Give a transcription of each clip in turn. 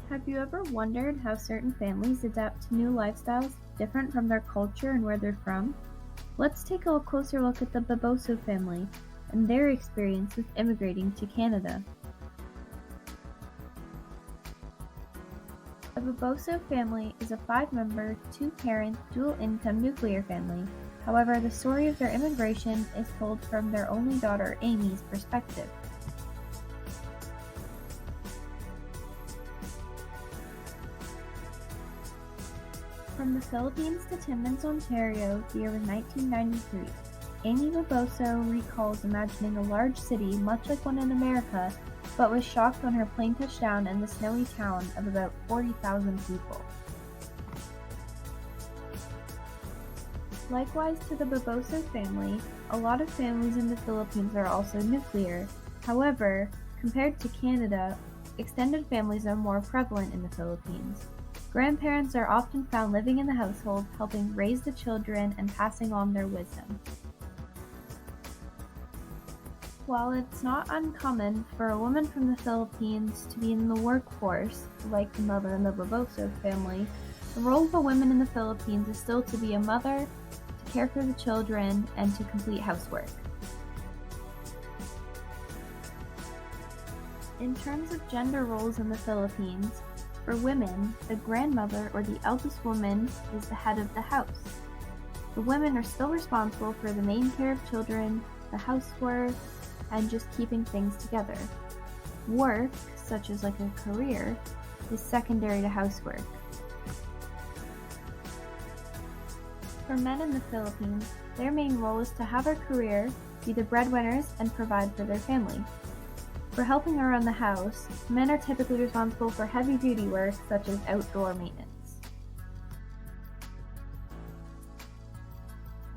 Have you ever wondered how certain families adapt to new lifestyles different from their culture and where they're from? Let's take a closer look at the Baboso family and their experience with immigrating to Canada. The Baboso family is a 5-member, 2-parent, dual-income nuclear family. However, the story of their immigration is told from their only daughter Amy's perspective. From the Philippines to Timmins, Ontario, the year was 1993. Amy Baboso recalls imagining a large city much like one in America, but was shocked when her plane touched down in the snowy town of about 40,000 people. Likewise to the Baboso family, a lot of families in the Philippines are also nuclear. However, compared to Canada, extended families are more prevalent in the Philippines. Grandparents are often found living in the household, helping raise the children and passing on their wisdom. While it's not uncommon for a woman from the Philippines to be in the workforce, like the mother in the Baboso family, the role of a woman in the Philippines is still to be a mother, to care for the children, and to complete housework. In terms of gender roles in the Philippines, for women, the grandmother or the eldest woman is the head of the house. The women are still responsible for the main care of children, the housework, and just keeping things together. Work, such as like a career, is secondary to housework. For men in the Philippines, their main role is to have a career, be the breadwinners, and provide for their family. For helping around the house, men are typically responsible for heavy-duty work such as outdoor maintenance.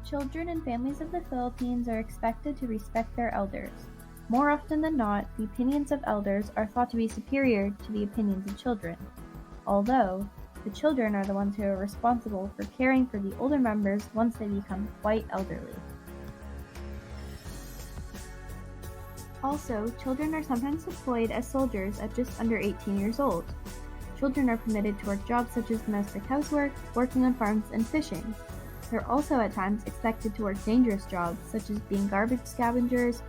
Children and families of the Philippines are expected to respect their elders. More often than not, the opinions of elders are thought to be superior to the opinions of children, although the children are the ones who are responsible for caring for the older members once they become quite elderly. Also, children are sometimes deployed as soldiers at just under 18 years old. Children are permitted to work jobs such as domestic housework, working on farms, and fishing. They're also at times expected to work dangerous jobs such as being garbage scavengers,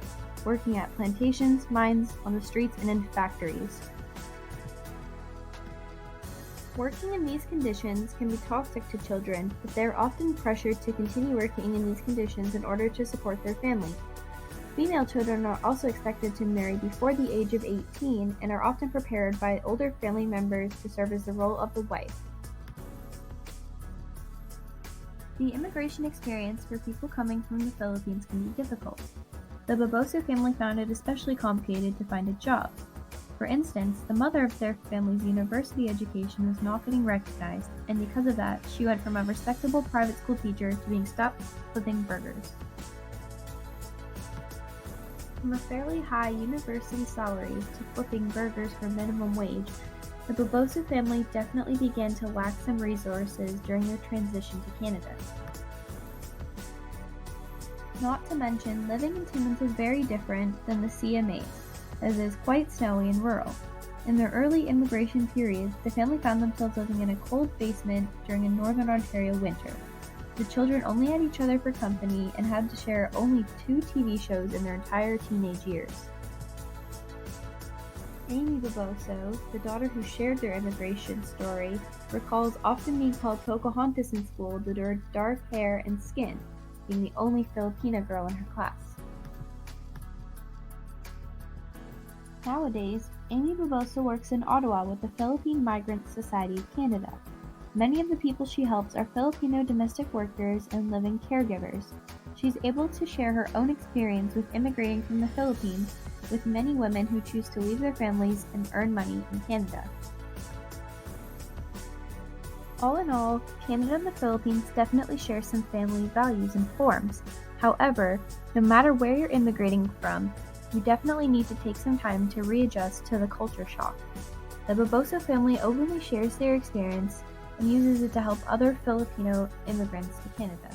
working at plantations, mines, on the streets, and in factories. Working in these conditions can be toxic to children, but they are often pressured to continue working in these conditions in order to support their family. Female children are also expected to marry before the age of 18 and are often prepared by older family members to serve as the role of the wife. The immigration experience for people coming from the Philippines can be difficult. The Baboso family found it especially complicated to find a job. For instance, the mother of their family's university education was not getting recognized, and because of that, she went from a respectable private school teacher to being stuck flipping burgers. From a fairly high university salary to flipping burgers for minimum wage, the Baboso family definitely began to lack some resources during their transition to Canada. Not to mention, living in Timmins is very different than the CMA, as it is quite snowy and rural. In their early immigration period, the family found themselves living in a cold basement during a northern Ontario winter. The children only had each other for company and had to share only 2 TV shows in their entire teenage years. Amy Baboso, the daughter who shared their immigration story, recalls often being called Pocahontas in school due to her dark hair and skin, being the only Filipina girl in her class. Nowadays, Amy Baboso works in Ottawa with the Philippine Migrant Society of Canada. Many of the people she helps are Filipino domestic workers and living caregivers. She's able to share her own experience with immigrating from the Philippines with many women who choose to leave their families and earn money in Canada. All in all, Canada and the Philippines definitely share some family values and forms. However, no matter where you're immigrating from, you definitely need to take some time to readjust to the culture shock. The Baboso family openly shares their experience and uses it to help other Filipino immigrants to Canada.